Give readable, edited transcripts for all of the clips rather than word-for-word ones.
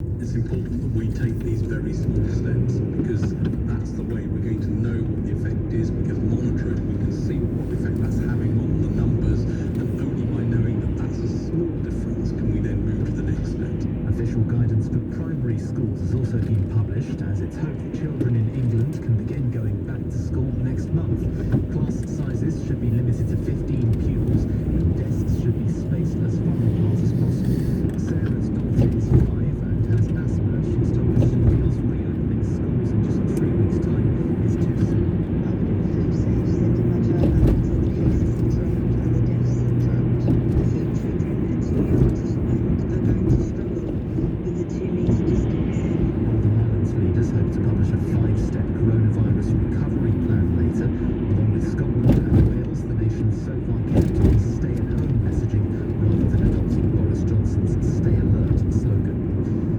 It's important that we take these very small steps because that's the way we're going to know what the effect is. We can monitor it, we can see what effect that's having on the numbers, and only by knowing that that's a small difference can we then move to the next step. Official guidance for primary schools has also been published, as it's hoped children in England can begin going back to school next month. Class sizes should be limited to 15 pupils, and desks should be spaced as far apart as possible. Sarah's daughter is 5 and has asthma. She's told us she feels reopening schools in just 3 weeks' time is too soon. Food safe, said Major, until the cases are dropped and the deaths are dropped. I think children and youngsters are going to struggle with the 2 metre distance. Northern Ireland's leaders hope to publish a 5-step coronavirus recovery plan later. Along with Scotland and Wales, the nation so far kept on stay-at-home messaging rather than adopting Boris Johnson's Stay Alert slogan.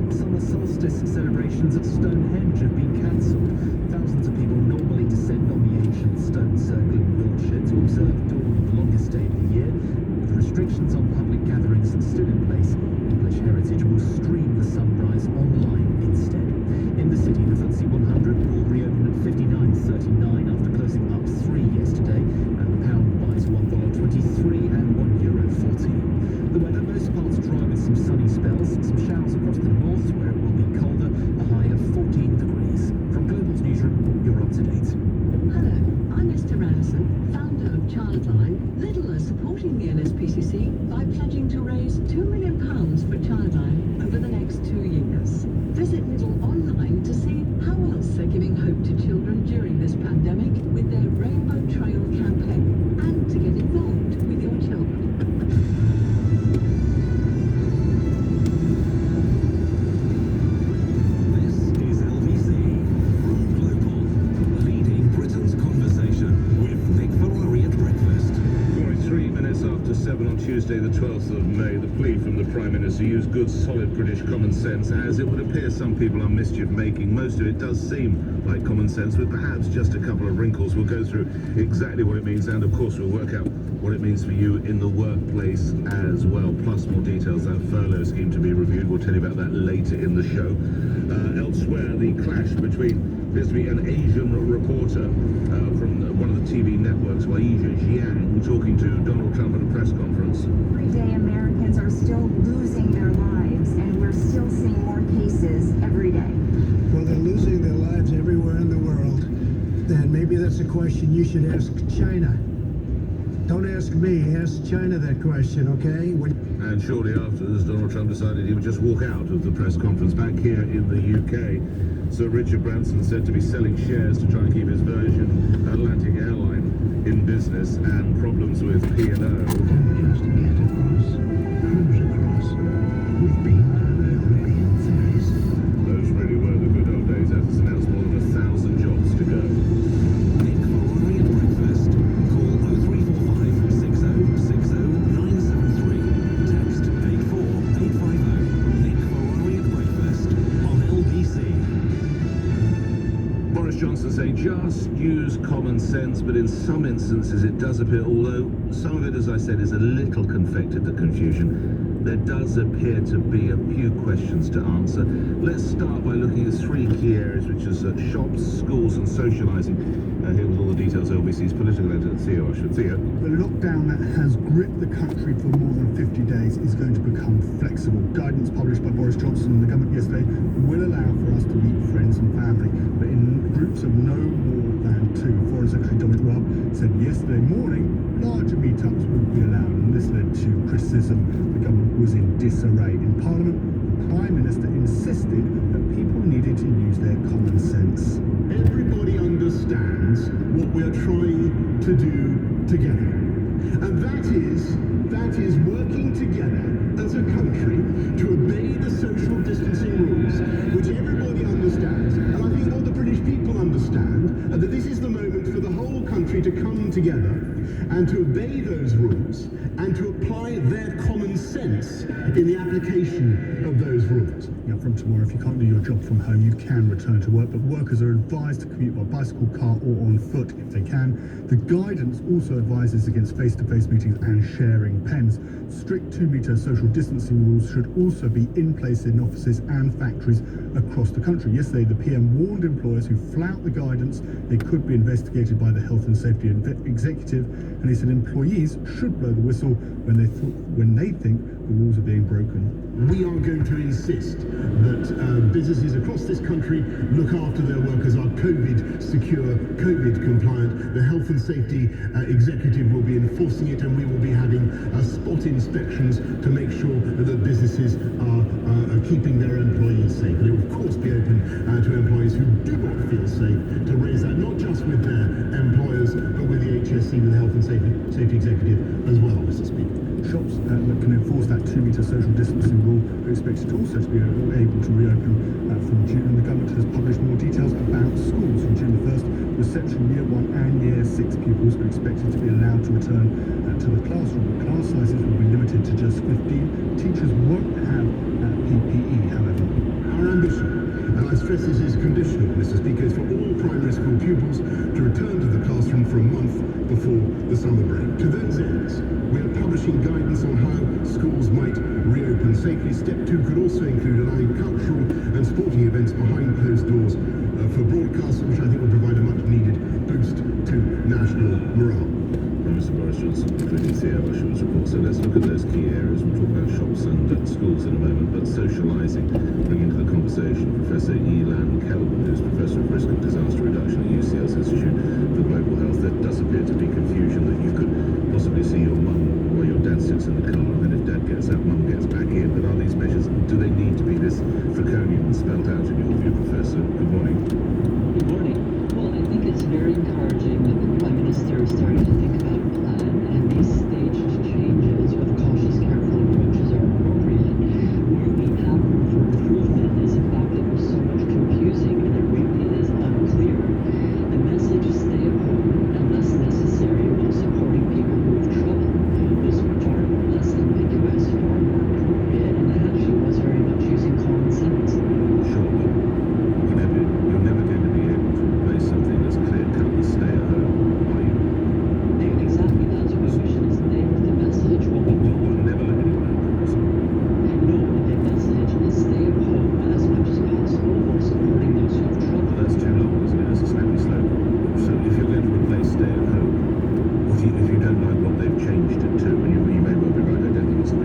Summer solstice celebrations at Stonehenge have been cancelled. Thousands of people normally descend on the ancient stone circle in Wiltshire to observe dawn on the longest day of the year. With restrictions on public gatherings still in place, English Heritage will stream the sunrise online instead. In the city, the FTSE 100 will reopen at 59.39 after closing up 3 yesterday, and the pound buys $1.23 and €1.14. The weather, most parts dry with some sunny spells, some showers across the north where it will be colder, a high of 14 degrees. From Global's newsroom, you're up to date. Hello, I'm Esther Ranson, founder of Childline. Lidl are supporting the NSPCC by pledging to raise £2 million for Childline over the next 2 years. Visit Lidl online to see how else they're giving hope to children during this pandemic with their Rainbow Trail campaign, and to get involved with your children. This is LBC from Global, leading Britain's conversation with Nick Ferrari at breakfast. 43 minutes after 7 on Tuesday, the 12th of May, the plea from the Prime Minister: use good, solid British common sense, as it would appear some people are mischief-making. Most of it does seem like common sense, with perhaps just a couple of wrinkles. We'll go through exactly what it means, and of course we'll work out what it means for you in the workplace as well, plus more details. That furlough scheme to be reviewed, we'll tell you about that later in the show. Elsewhere, the clash between appears to be an Asian reporter from one of the TV networks, Weijia Jiang, talking to Donald Trump at a press conference. Everyday Americans are still losing their lives, and we're still seeing more cases every day. Well, they're losing their lives everywhere in the world. Then maybe that's a question you should ask China. Don't ask me, ask China that question, okay? And shortly after this, Donald Trump decided he would just walk out of the press conference back here in the UK. Sir Richard Branson said to be selling shares to try and keep his Virgin Atlantic airline in business, and problems with P&O. Just get across, cruise across. We've been on European seas. Those really were the good old days, as it's announced more than 1,000 jobs to go. Nick Ferrari at breakfast. Call 0345 6060 973. Text 84850. Nick Ferrari at breakfast on LBC. Boris Johnson saying just use common sense, but in some instances it does appear, although some of it, as I said, is a little confected to confusion, there does appear to be a few questions to answer. Let's start by looking at 3 key areas, which is shops, schools and socialising. Here with all the details, LBC's political editor, Theo Oshwood. Theo. The lockdown that has gripped the country for more than 50 days is going to become flexible. Guidance published by Boris Johnson and the government yesterday will allow for us to meet friends and family, but in groups of no more than 2. Foreign Secretary Dominic Raab said yesterday morning larger meetups would be allowed, and this led to criticism. The government was in disarray. In Parliament, the Prime Minister insisted that people needed to use their common sense. Everybody understands what we're trying to do together. And that is working together as a country to obey the social distancing rules, which everybody understands. And I think what the British people understand, that this is the moment for the whole country to come together and to obey those rules and to apply their common sense in the application of those rules. from tomorrow, if you can't do your job from home, you can return to work, but workers are advised to commute by bicycle, car or on foot if they can. The guidance also advises against face-to-face meetings and sharing pens. Strict 2-metre social distancing rules should also be in place in offices and factories across the country. Yesterday, the PM warned employers who flout the guidance they could be investigated by the Health and Safety Executive, and he said employees should blow the whistle when they think the rules are being broken. We are going to insist that businesses across this country look after their workers, are COVID secure, COVID compliant. The Health and Safety Executive will be enforcing it, and we will be having spot inspections to make sure that businesses are keeping their employees safe. And it will of course be open to employees who do not feel safe to raise that, not just with their employers, but with the HSE, with the Health and Safety Executive as well, Mr. Speaker. Shops that can enforce that 2-metre social distancing rule are expected also to be able to reopen from June, and the government has published more details about schools. From June the 1st, reception Year 1 and Year 6 pupils are expected to be allowed to return to the classroom. The class sizes will be limited to just 15. Teachers won't have PPE, however. Our ambition, and I stress this is conditional, Mr. Speaker, is for all primary school pupils to return to the classroom for a month before the summer break. To those ends, we are publishing guidance on how schools might reopen safely. Step 2 could also include allowing cultural and sporting events behind closed doors for broadcasts, which I think will provide a much needed boost to national morale. Mr. Boris Johnson, including Theo Usher's report. So let's look at those key areas. We'll talk about shops and schools in a moment, but socialising, bring into the conversation Professor Ilan Kelman, who's Professor of Risk and Disaster Reduction at UCL's Institute for Global Health. There does appear to be confusion that you could possibly see your mum while your dad sits in the car, and then if dad gets out, mum gets back in. But are these measures, do they need to be this draconian and spelled out in your view, Professor? Good morning. Good morning. Well, I think it's very encouraging that the Prime Minister is starting to think about a plan, and these staged changes with cautious, careful approaches are appropriate. Where we have room for improvement is the fact that there's so much confusing and it really is unclear. The message is stay at home unless necessary while supporting people who have trouble was far less ambiguous, far more appropriate, and it actually was very much using common sense. Sure, but you're never going to be able to replace something that's clear-cut and stay at home, are you? Exactly, that's why we should stay with the message. What we do. You'll never let anyone out, Professor. No, the message is stay at home as much as possible while supporting those who have trouble. Well, that's too long, isn't it? That's a snappy slogan. So if you're going to replace stay at home, if you don't like what they've changed it to, and you may well be right, I don't think it's a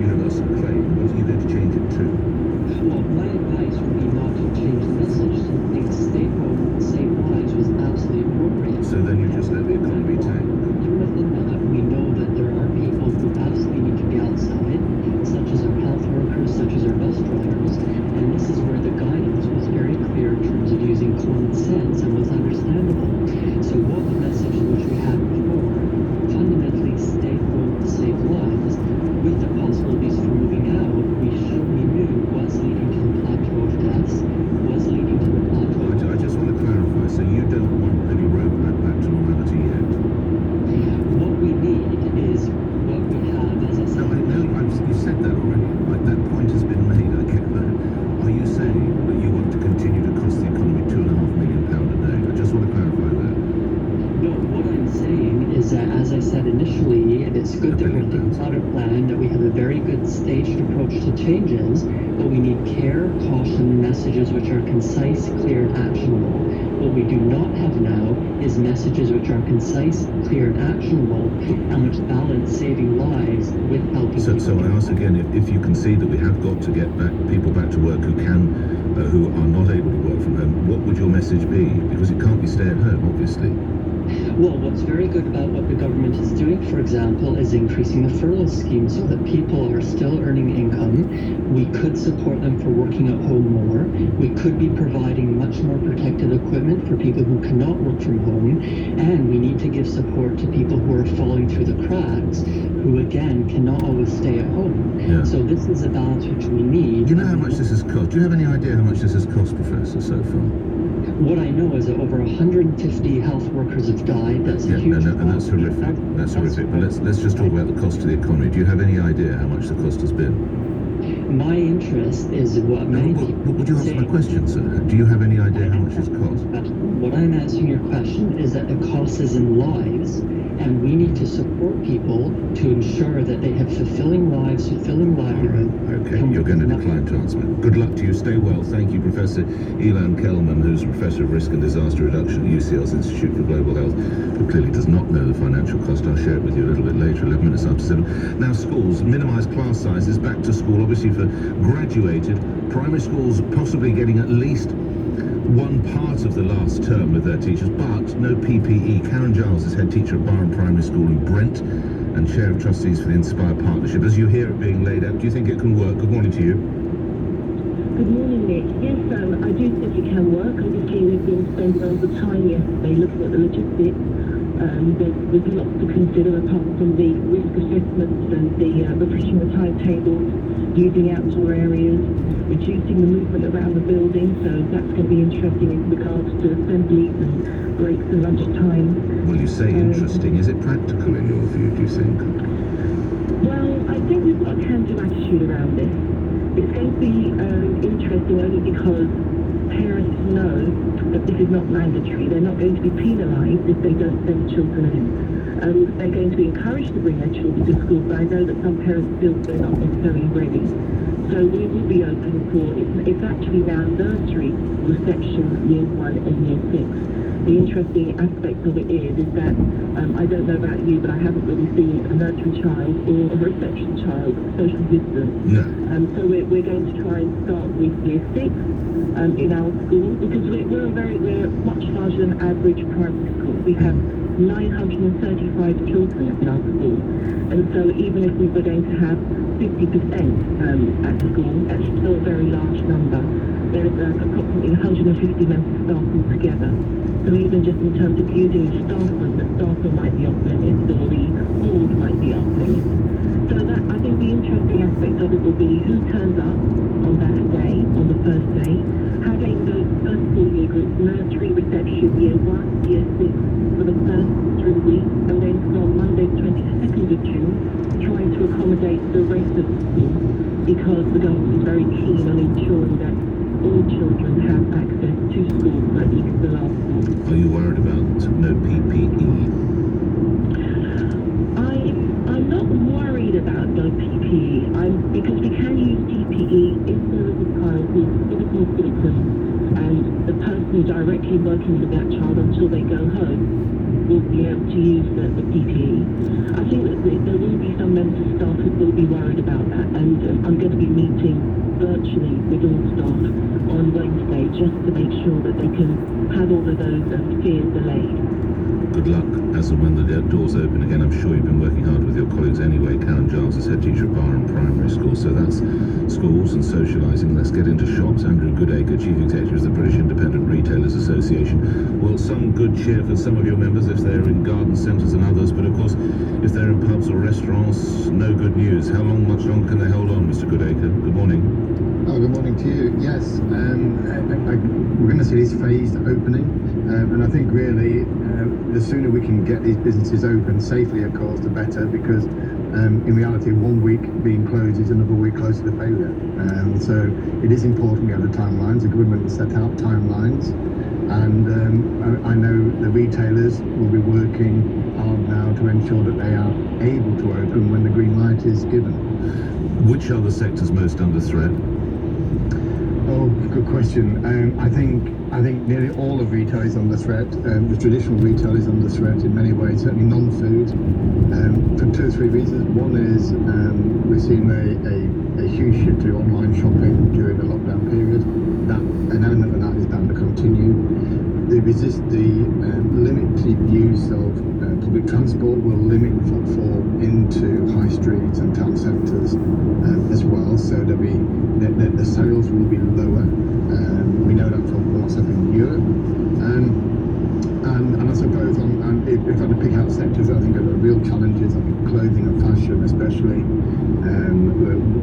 universal claim, what are you going to change it to? Well, my advice would be not to change the message. Simply stay home, save lives was absolutely appropriate. So then you just let the economy tank. And within that, we know that there are people who absolutely need to be outside, such as our health workers, such as our bus drivers, and this is where the guidance was very clear in terms of using common sense and was understandable. So what the message which we had before, fundamentally stay home, save lives, with the possibilities for moving out, we knew was leading to the plateau of deaths, was leading to the plateau. I just want to clarify, so you don't want any roadmap back to normality yet? What we need is what we have, as I said. No, I know, you've said that already. Like, that point has been made, I get that. Are you saying that you want to continue to cost the economy £2.5 million a day? I just want to clarify that. No, what I'm saying is that, as I said initially, it's good that we're thinking about a plan, that we have a very good staged approach to changes, but we need care, caution, messages which are concise, clear, and actionable. What we do not have now is messages which are concise, clear, and actionable, and which balance saving lives with helping people. So I ask again, if you concede that we have got to get people back to work who are not able to work from home, what would your message be? Because it can't be stay at home, obviously. Well, what's very good about what the government is doing, for example, is increasing the furlough scheme so that people are still earning income. We could support them for working at home more. We could be providing much more protective equipment for people who cannot work from home. And we need to give support to people who are falling through the cracks, who again cannot always stay at home. Yeah. So this is a balance which we need. Do you know how much this has cost? Do you have any idea how much this has cost, Professor, so far? What I know is that over 150 health workers have died. That's a huge and that's horrific. That's horrific. But let's just talk about the cost to the economy. Do you have any idea how much the cost has been? My interest is what many people Would you answer say. my question, sir? Do you have any idea how much it's cost? What I'm answering your question is that the cost is in lives, and we need to support people to ensure that they have fulfilling lives, fulfilling livelihoods. Okay, you're going to decline to answer it. Good luck to you. Stay well. Thank you, Professor Ilan Kelman, who's Professor of Risk and Disaster Reduction at UCL's Institute for Global Health, who clearly does not know the financial cost. I'll share it with you a little bit later, 11 minutes after 7. Now, schools, minimise class sizes, back to school, obviously for graduated. Primary schools possibly getting at least one part of the last term with their teachers, but no PPE. Karen Giles is head teacher at Barham Primary School in Brent and chair of trustees for the Inspire Partnership. As you hear it being laid out, do you think it can work? Good morning to you. Good morning, Nick. Yes, I do think it can work. Obviously, we've been spending all the time yesterday looking at the logistics. There's lots to consider apart from the risk assessments and the refreshing the timetables, using outdoor areas, reducing the movement around the building. So that's going to be interesting in regards to assemblies and breaks and lunchtime. Well, you say interesting. Is it practical in your view, do you think? Well, I think we've got a can-do attitude around this. It's going to be interesting only because parents know that this is not mandatory. They're not going to be penalised if they don't send children in. They're going to be encouraged to bring their children to school, but I know that some parents feel they're not necessarily ready. So we will be open for, it's actually now nursery reception, year 1 and year 6. The interesting aspect of it is that I don't know about you, but I haven't really seen a nursery child or a reception child social distance. No. So we're going to try and start with year 6 in our school, because we're much larger than average primary school. We have 935 children in our school, and so even if we were going to have 50% at school, that's still a very large number. There's approximately 150 members of staff altogether. So even just in terms of using the staff room, the staff room might be off limits, or the halls might be off limits. So that, I think the interesting aspect of it will be who turns up on that day, on the first day, having those first 4 year groups, nursery reception, year 1, year 6, for the first 3 weeks, and then from Monday 22nd of June, trying to accommodate the rest of the school, because the government is very keen on ensuring that all children have access to school for at least the last month. Are you worried about no PPE? I'm not worried about no PPE, because we can use PPE if there is a child with physical symptoms and the person directly working with that child until they go home will be able to use the PPE. I think that there will be some members of staff who will be worried about that, and I'm going to be meeting virtually with all staff on Wednesday just to make sure that they can have all of those fears allayed. Good luck as and when the doors open again. I'm sure you've been working hard with your colleagues anyway. Karen Giles is head teacher at Barham Primary School. So that's schools and socialising. Let's get into shops. Andrew Goodacre, Chief Executive of the British Independent Retailers Association. Well, some good cheer for some of your members if they're in garden centres and others, but of course, if they're in pubs or restaurants, no good news. How much longer can they hold on, Mr. Goodacre? Good morning. Oh, good morning to you. Yes, we're going to see this phased opening, and I think really the sooner we can get these businesses open safely, of course, the better, because in reality, 1 week being closed is another week closer to failure. So it is important we have the timelines. The government has set out timelines, and I know the retailers will be working hard now to ensure that they are able to open when the green light is given. Which are the sectors most under threat? Oh, good question. I think nearly all of retail is under threat. The traditional retail is under threat in many ways, certainly non-food, for 2 or 3 reasons. One is we're seeing a huge shift to online shopping during the lockdown period. An element of that is bound to continue. The limited use of public transport will limit footfall into high streets and town centres as well, so the sales will be lower. We know that from what's happening in Europe. And I suppose if I had to pick out sectors that I think are real challenges, I think clothing and fashion especially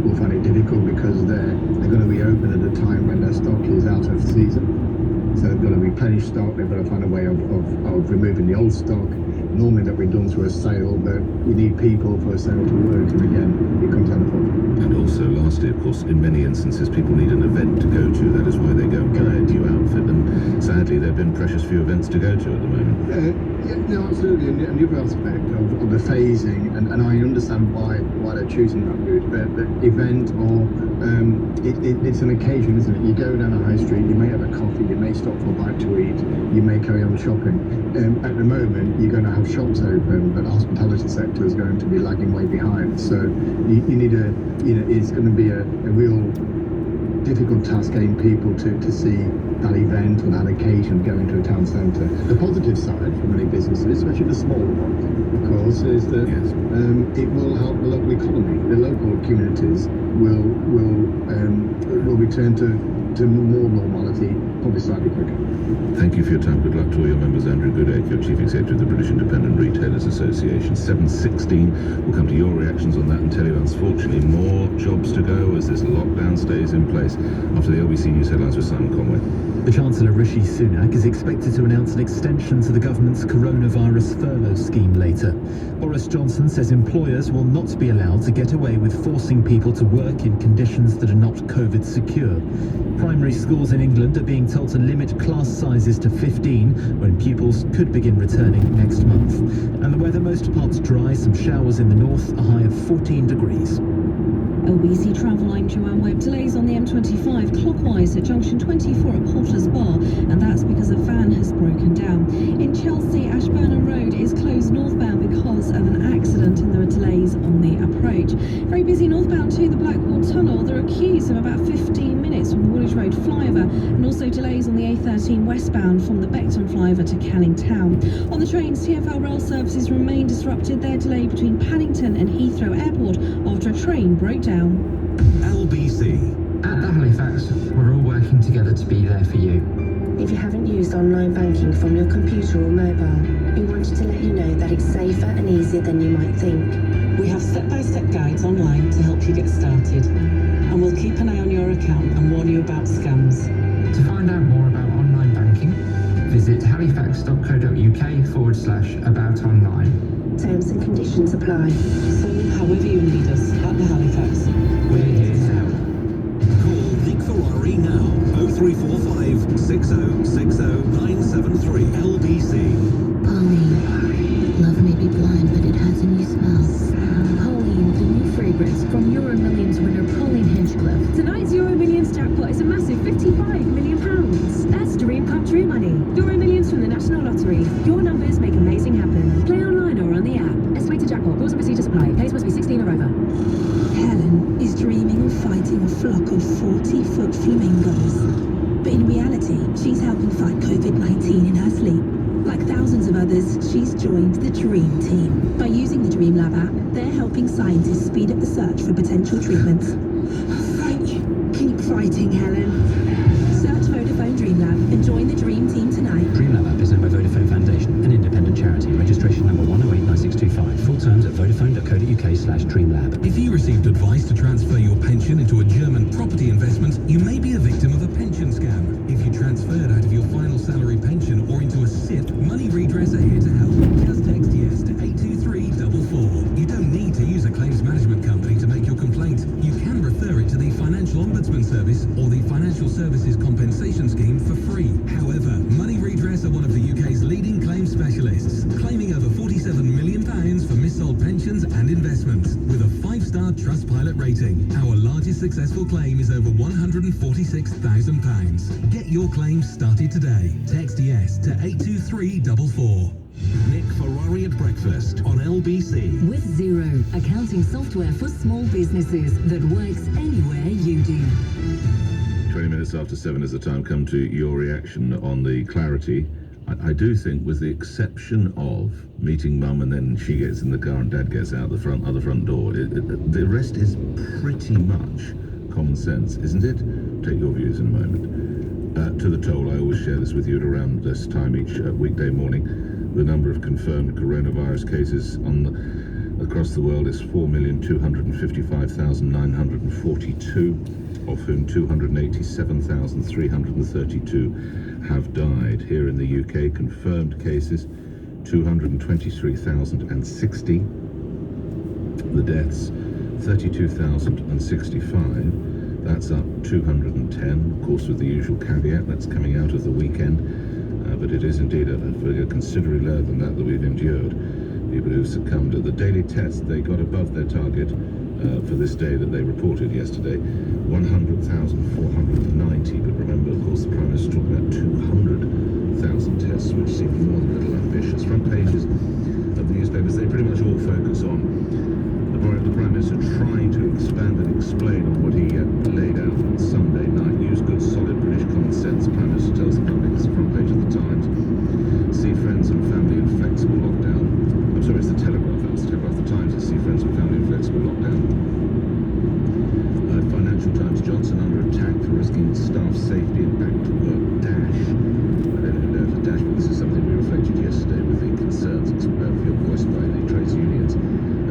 will find it difficult because they're going to be open at a time when their stock is out of season. So they've got to replenish stock, they've got to find a way of removing the old stock. normally that we've done through a sale, but we need people for a sale to work, and again, it comes down to profit. And also, lastly, of course, in many instances, people need an event to go to. That is why they go and buy a new outfit. And sadly, there have been precious few events to go to at the moment. Yeah, no, absolutely. And the other aspect of the phasing, and I understand why they're choosing that route, but the event or it's an occasion, isn't it? You go down a high street, you may have a coffee, you may stop for a bite to eat, you may carry on shopping. At the moment, you're going to have shops open, but the hospitality sector is going to be lagging way behind. So you need it's going to be a real difficult task getting people to see that event or that occasion going to a town centre. The positive side for many businesses, especially the smaller ones, of course, is that it will help the local economy. The local communities will return to more normality, probably slightly quicker. Thank you for your time. Good luck to all your members. Andrew Goodacre, your Chief Executive of the British Independent Retailers Association. 7:16. We'll come to your reactions on that and tell you, unfortunately, more jobs to go as this lockdown stays in place. After the LBC News headlines with Simon Conway. The Chancellor Rishi Sunak is expected to announce an extension to the government's coronavirus furlough scheme later. Boris Johnson says employers will not be allowed to get away with forcing people to work in conditions that are not COVID secure. Primary schools in England are being told to limit class sizes to 15 when pupils could begin returning next month. And the weather, most parts dry, some showers in the north, a high of 14 degrees. LBC Travel, I'm Joanne Webb. Delays on the M25 clockwise at junction 24 at Porters Bar, and that's because a van has broken down. In Chelsea, Ashburnham Road is closed northbound because of an accident, and there are delays on the approach. Very busy northbound to the Blackwall Tunnel. There are queues of about 15 minutes from the Woolwich Road flyover, and also delays on the A13 westbound from the Beckton flyover to Canning Town. On the trains, TfL rail services remain disrupted. They're delayed between Paddington and Heathrow Airport after a train broke down. LBC. At the Halifax, we're all working together to be there for you. If you haven't used online banking from your computer or mobile, we wanted to let you know that it's safer and easier than you might think. We have step-by-step guides online to help you get started, and we'll keep an eye on your account and warn you about scams. To find out more about online banking, visit halifax.co.uk/aboutonline. Terms and conditions apply. So, however you need us at the Halifax, we're here to help. Call Nick Ferrari now. 0345 6060 973 LBC. Pauline. Love may be blind, but it has a new smell. Pauline, the new fragrance from Euro Millions winner Pauline Hinchcliffe. Tonight's Euro Millions jackpot is a massive £55 million. That's dream come true money. Euro Millions from the National Lottery. Your numbers make amazing happen. Play online or on the app. Estimated jackpot. Rules and procedures apply. Players must be 16 or over. Helen is dreaming of fighting a flock of 40-foot flamingos. But in reality, she's helping fight COVID-19 in her sleep. Like thousands of others, she's joined the DREAM team. By using the DREAM Lab app, they're helping scientists speed up the search for potential treatments. Fight. Keep fighting, Helen. Search Vodafone Dream Lab and join the DREAM team tonight. Dream Lab app is owned by Vodafone Foundation, an independent charity. Registration number 1089625. Full terms at vodafone.co.uk/dreamlab. If you received advice to transfer your pension into a German property investment, you may be a victim of a pension scam. If you transferred out of your final salary pension or into a SIP, Money Redress are here to help. Just text yes to 82344. You don't need to use a claims management company to make your complaint. You can refer it to the Financial Ombudsman Service or the Financial Services Compensation Scheme for free. However, Money Redress are one of the UK's leading claims specialists, claiming over £47 million for missold pensions and investments, with a 5-star Trustpilot rating. Our largest successful claim is over £146,000. Get your claims started today. Text yes to 82344. Nick Ferrari at breakfast on LBC. With Xero, accounting software for small businesses that works anywhere you do. 20 minutes after 7 is the time. Come to your reaction on the clarity. I do think, with the exception of meeting mum and then she gets in the car and dad gets out the other front door, the rest is pretty much common sense, isn't it? Take your views in a moment. To the toll, I always share this with you at around this time each weekday morning. The number of confirmed coronavirus cases across the world is 4,255,942, of whom 287,332 have died. Here in the UK, confirmed cases 223,060. The deaths, 32,065. That's up 210, of course, with the usual caveat. That's coming out of the weekend. But it is indeed a figure considerably lower than that we've endured. People who succumbed at the daily test, they got above their target for this day that they reported yesterday, 100,490. But remember, of course, the Prime Minister talked about 200,000 tests, which seemed more than a little ambitious. Front pages of the newspapers, they pretty much all focus on the Prime Minister trying to expand and explain on what he laid out on Sunday night. Use good, solid British common sense, Prime Minister tells the public. It's the front page of the Times. See friends and family in flexible lockdown. I'm sorry, it's the Telegraph. That was the Telegraph. The Times is see friends and family in flexible lockdown. Financial Times, Johnson under attack for risking staff safety and back to work dash. I don't even know if it's a dash, but this is something we reflected yesterday with the concerns voiced by the trades unions.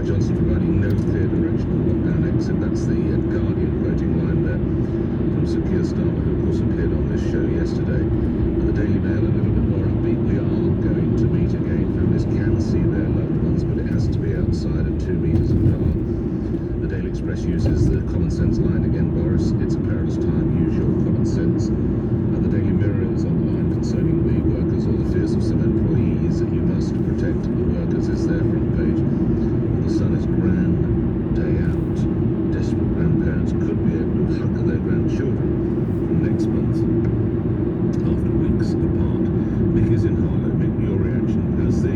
Johnson providing no clear direction on lockdown exit. That's the Guardian quoting line there from Sir Keir Starmer, who of course appeared on this show yesterday. And the Daily Mail, a little bit more upbeat. We are going to meet again. Families can see their loved ones, but it has to be outside at 2 metres apart. The Daily Express uses the common sense line again, Boris. It's a perilous time. Use your common sense. And the Daily Mirror is on the line concerning the workers or the fears of some employees that you must protect the workers is their front page. The Sun is grand day out. Desperate grandparents could be able to hug their grandchildren from next month after weeks apart. Mick is in Harlow. Mick, your reaction as the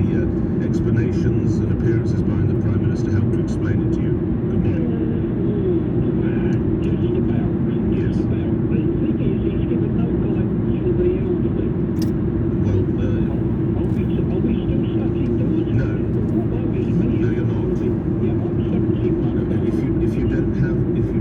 explanations and appearances behind the Prime Minister help to explain it to you. Good morning. Just about. Yes. Just about. The thing is, he's given no guidance for the elderly. Well, are we still stuck indoors? No. What worries me? No, you're not. Yeah, I'm 71. If you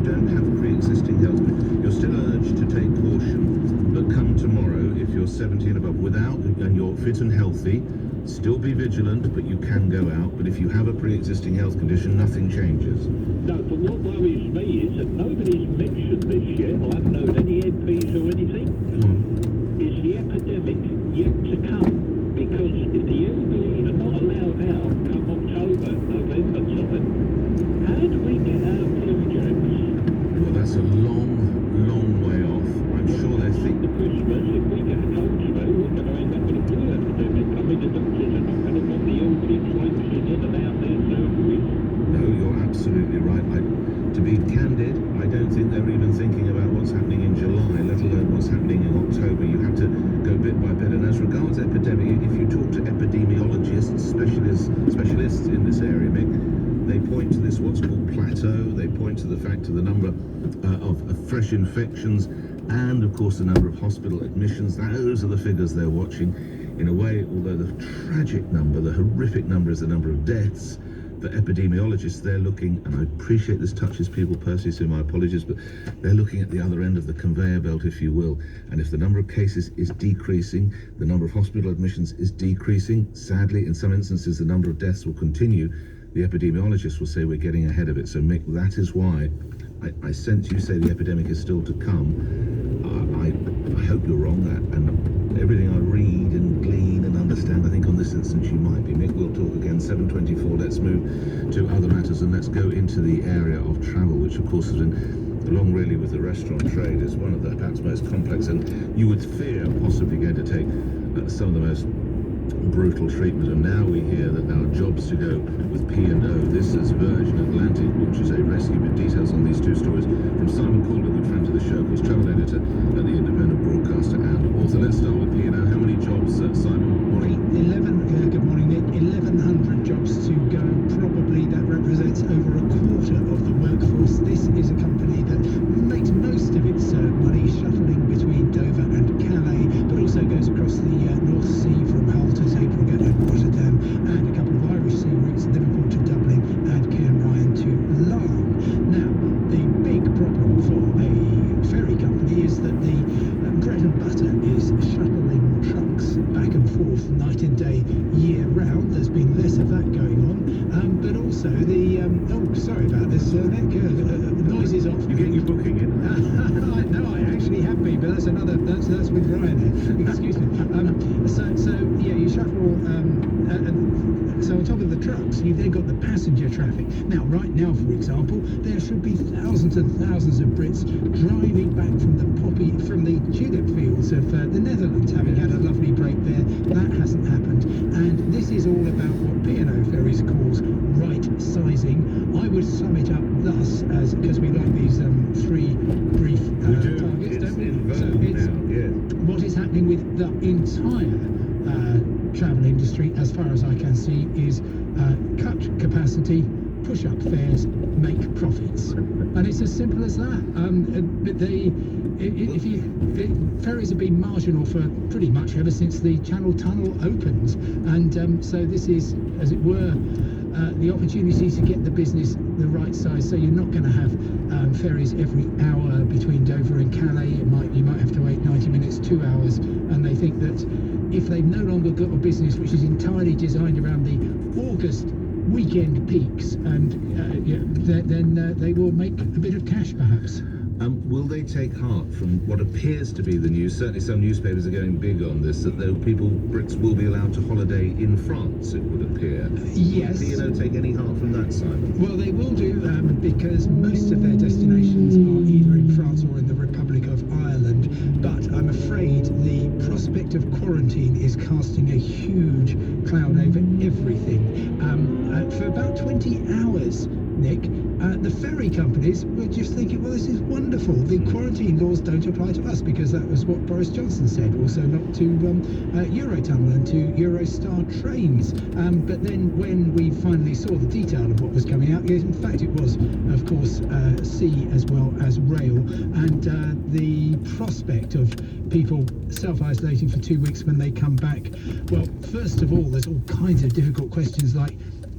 don't have pre-existing health, you're still urged to take caution. But come tomorrow, if you're 70 and above, and you're fit and healthy, still be vigilant, but you can go out. But if you have a pre-existing health condition, nothing changes. No, but what worries me is that nobody's mentioned this yet. I haven't heard any MPs or anything. Is the epidemic yet to come? Because if the elderly are not allowed out come October, November time, how do we get our flu jabs? Well, that's a long, long way off. I'm sure they think the Christmas, if we get a cold spell, we're going to end up with a flu epidemic. I mean, the doctors are not going to want the elderly traipsing in and out their surgeries. No, you're absolutely right. To be candid, I don't think they're even thinking about what's happening in July, let alone what's happening in October. You have to go bit by bit. And as regards epidemic, if you talk to epidemiologists, specialists in this area, Mick, they point to this what's called plateau. They point to the fact of the number of fresh infections and, of course, the number of hospital admissions. Those are the figures they're watching. In a way, although the tragic number, the horrific number is the number of deaths, for epidemiologists, they're looking, and I appreciate this touches people personally, so my apologies, but they're looking at the other end of the conveyor belt, if you will. And if the number of cases is decreasing, the number of hospital admissions is decreasing, sadly, in some instances, the number of deaths will continue. The epidemiologists will say we're getting ahead of it. So, Mick, that is why I sense you say the epidemic is still to come. I hope you're wrong, and everything I read and glean and understand, I think on this instance you might be. Mick, we'll talk again, 7:24. Let's move to other matters and let's go into the area of travel, which of course has been, along really with the restaurant trade, is one of the perhaps most complex, and you would fear possibly going to take some of the most brutal treatment. And now we hear that there are jobs to go with P&O. This is Virgin Atlantic, which is a rescue. With details on these two stories from Simon Calder, good friend of the show, who's travel editor at the Independent Broadcaster and author. Let's start with P&O. How many jobs, Simon? Morning. 11. Good morning, Nick. 1,100 jobs to go. Probably that represents over a quarter of the workforce. This is a company that makes most of its money shuttling between Dover and Calais, but also goes across the North Sea from Hull to Zeebrugge and Rotterdam, and a couple of Irish sea routes, Liverpool to Dublin and Cairnryan to Larne. Now, the big problem for a ferry company is that the bread and butter is shuttling trucks back and forth night and day, year round. There's been less of that going on, but also the sorry about this, Nick. Noise is off. You get your booking in. No, I actually have been, but that's with Ryanair. Excuse me. So yeah, you shuttle trucks. You've then got the passenger traffic. Now, right now, for example, there should be thousands and thousands of Brits driving back from the tulip fields of the Netherlands, having had a lovely break there. That hasn't happened. And this is all about what P&O Ferries calls right sizing. I would sum it up thus, as because we like these three brief targets, don't we? So it's what is happening with the entire travel industry, as far as I can see, is cut capacity, push up fares, make profits, and it's as simple as that. Ferries have been marginal for pretty much ever since the Channel Tunnel opened, and so this is, as it were, the opportunity to get the business the right size. So you're not going to have ferries every hour between Dover and Calais. You might have to wait 90 minutes, 2 hours, and they think that if they've no longer got a business which is entirely designed around the August weekend peaks, and then they will make a bit of cash, perhaps. Will they take heart from what appears to be the news? Certainly some newspapers are going big on this, that Brits will be allowed to holiday in France, it would appear. Yes. Will P&O take any heart from that, Simon? Well, they will do, because most of their destinations are either in France or in the Republic of Ireland, but I'm afraid the prospect of quarantine is casting a huge cloud over everything. For about 20 hours, Nick, the ferry companies were just thinking, well, this is wonderful. The quarantine laws don't apply to us, because that was what Boris Johnson said. Also not to Eurotunnel and to Eurostar trains. But then when we finally saw the detail of what was coming out, in fact it was, of course, sea as well as rail. And the prospect of people self-isolating for 2 weeks when they come back, well, first of all, there's all kinds of difficult questions, like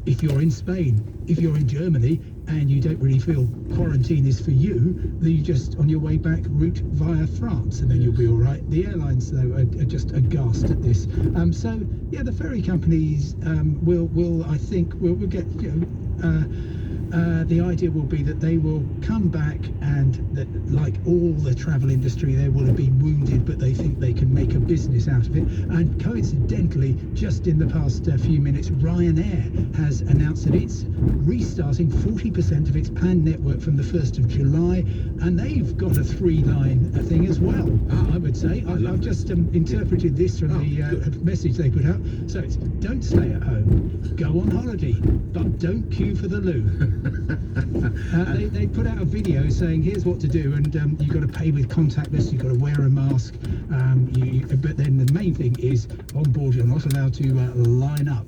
if you're in Spain, if you're in Germany, and you don't really feel quarantine is for you, then you just, on your way back, route via France, and then you'll be all right. The airlines, though, are just aghast at this. So, yeah, the ferry companies will I think, will get, the idea will be that they will come back, and that, like all the travel industry, they will have been wounded, but they think they can make a business out of it. And coincidentally, just in the past few minutes, Ryanair has announced that it's restarting 40% of its planned network from the 1st of July, and they've got a 3-line thing as well, I would say. I've just interpreted this from the message they put out. So it's, don't stay at home, go on holiday, but don't queue for the loo. They put out a video saying here's what to do, and you've got to pay with contactless, you've got to wear a mask, but then the main thing is on board you're not allowed to line up.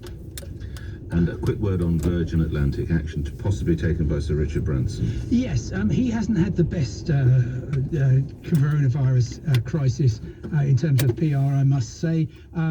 And a quick word on Virgin Atlantic action possibly taken by Sir Richard Branson. Yes, he hasn't had the best coronavirus crisis in terms of PR, I must say.